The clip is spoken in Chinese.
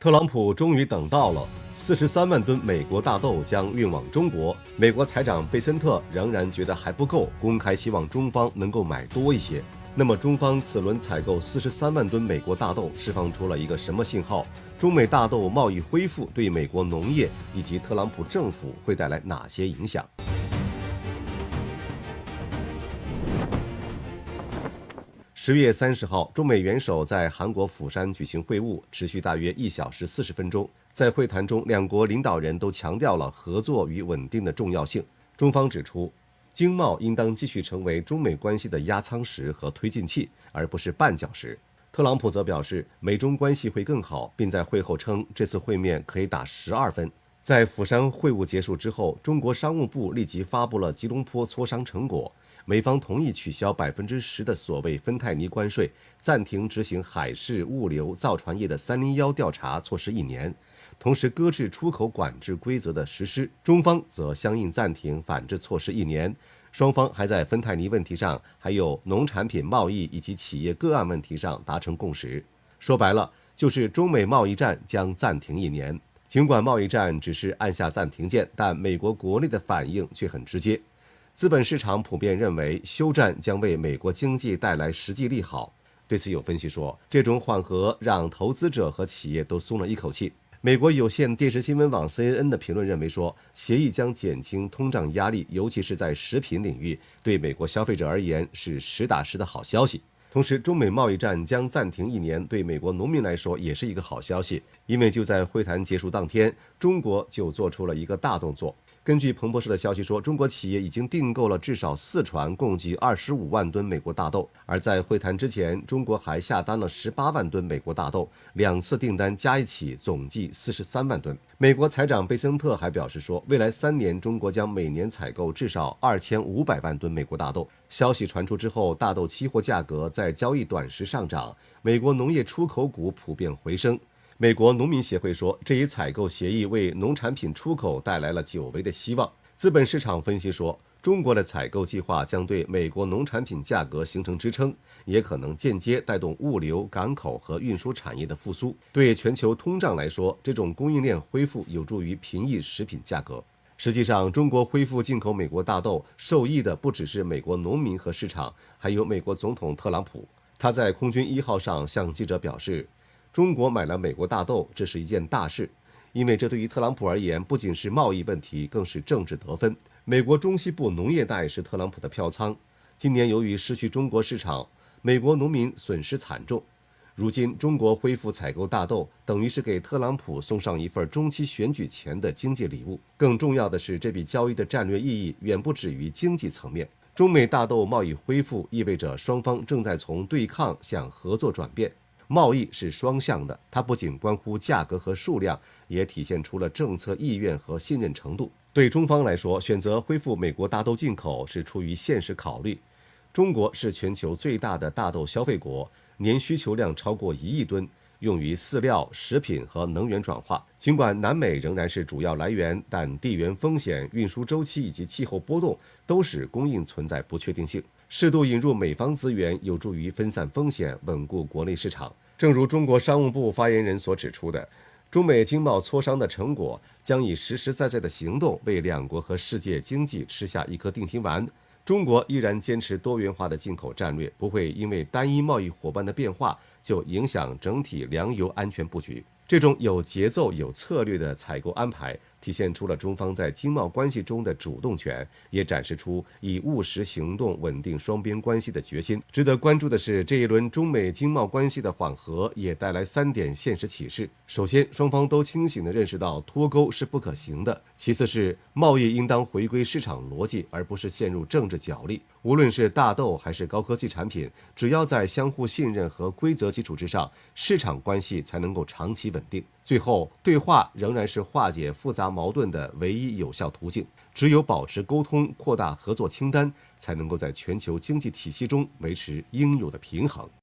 特朗普终于等到了43万吨美国大豆将运往中国，美国财长贝森特仍然觉得还不够，公开希望中方能够买多一些。那么中方此轮采购43万吨美国大豆释放出了一个什么信号？中美大豆贸易恢复对美国农业以及特朗普政府会带来哪些影响？10月30号，中美元首在韩国釜山举行会晤，持续大约1小时40分钟。在会谈中，两国领导人都强调了合作与稳定的重要性。中方指出，经贸应当继续成为中美关系的压舱石和推进器，而不是绊脚石。特朗普则表示，美中关系会更好，并在会后称这次会面可以打12分。在釜山会晤结束之后，中国商务部立即发布了吉隆坡磋商成果。美方同意取消10%的所谓芬太尼关税，暂停执行海事、物流、造船业的301调查措施1年，同时搁置出口管制规则的实施。中方则相应暂停反制措施1年。双方还在芬太尼问题上，还有农产品贸易以及企业个案问题上达成共识。说白了，就是中美贸易战将暂停1年。尽管贸易战只是按下暂停键，但美国国内的反应却很直接。资本市场普遍认为休战将为美国经济带来实际利好。对此有分析说，这种缓和让投资者和企业都松了一口气。美国有线电视新闻网 CNN 的评论认为说，协议将减轻通胀压力，尤其是在食品领域，对美国消费者而言是实打实的好消息。同时，中美贸易战将暂停1年，对美国农民来说也是一个好消息，因为就在会谈结束当天，中国就做出了一个大动作。根据彭博社的消息说，中国企业已经订购了至少4船，共计25万吨美国大豆。而在会谈之前，中国还下单了18万吨美国大豆，2次订单加一起总计43万吨。美国财长贝森特还表示说，未来3年中国将每年采购至少2500万吨美国大豆。消息传出之后，大豆期货价格在交易短时上涨，美国农业出口股普遍回升。美国农民协会说，这一采购协议为农产品出口带来了久违的希望。资本市场分析说，中国的采购计划将对美国农产品价格形成支撑，也可能间接带动物流、港口和运输产业的复苏。对全球通胀来说，这种供应链恢复有助于平抑食品价格。实际上，中国恢复进口美国大豆，受益的不只是美国农民和市场，还有美国总统特朗普。他在空军1号上向记者表示，中国买了美国大豆，这是一件大事，因为这对于特朗普而言不仅是贸易问题，更是政治得分。美国中西部农业带是特朗普的票仓，今年由于失去中国市场，美国农民损失惨重。如今中国恢复采购大豆，等于是给特朗普送上一份中期选举前的经济礼物。更重要的是，这笔交易的战略意义远不止于经济层面。中美大豆贸易恢复意味着双方正在从对抗向合作转变。贸易是双向的，它不仅关乎价格和数量，也体现出了政策意愿和信任程度。对中方来说，选择恢复美国大豆进口是出于现实考虑。中国是全球最大的大豆消费国，年需求量超过1亿吨，用于饲料、食品和能源转化。尽管南美仍然是主要来源，但地缘风险、运输周期以及气候波动都使供应存在不确定性。适度引入美方资源，有助于分散风险，稳固国内市场。正如中国商务部发言人所指出的，中美经贸磋商的成果将以实实在在的行动为两国和世界经济吃下一颗定心丸。中国依然坚持多元化的进口战略，不会因为单一贸易伙伴的变化就影响整体粮油安全布局。这种有节奏、有策略的采购安排，体现出了中方在经贸关系中的主动权，也展示出以务实行动稳定双边关系的决心。值得关注的是，这一轮中美经贸关系的缓和也带来3点现实启示。首先，双方都清醒地认识到脱钩是不可行的；其次是贸易应当回归市场逻辑，而不是陷入政治角力。无论是大豆还是高科技产品，只要在相互信任和规则基础之上，市场关系才能够长期稳定。最后，对话仍然是化解复杂矛盾的唯一有效途径。只有保持沟通，扩大合作清单，才能够在全球经济体系中维持应有的平衡。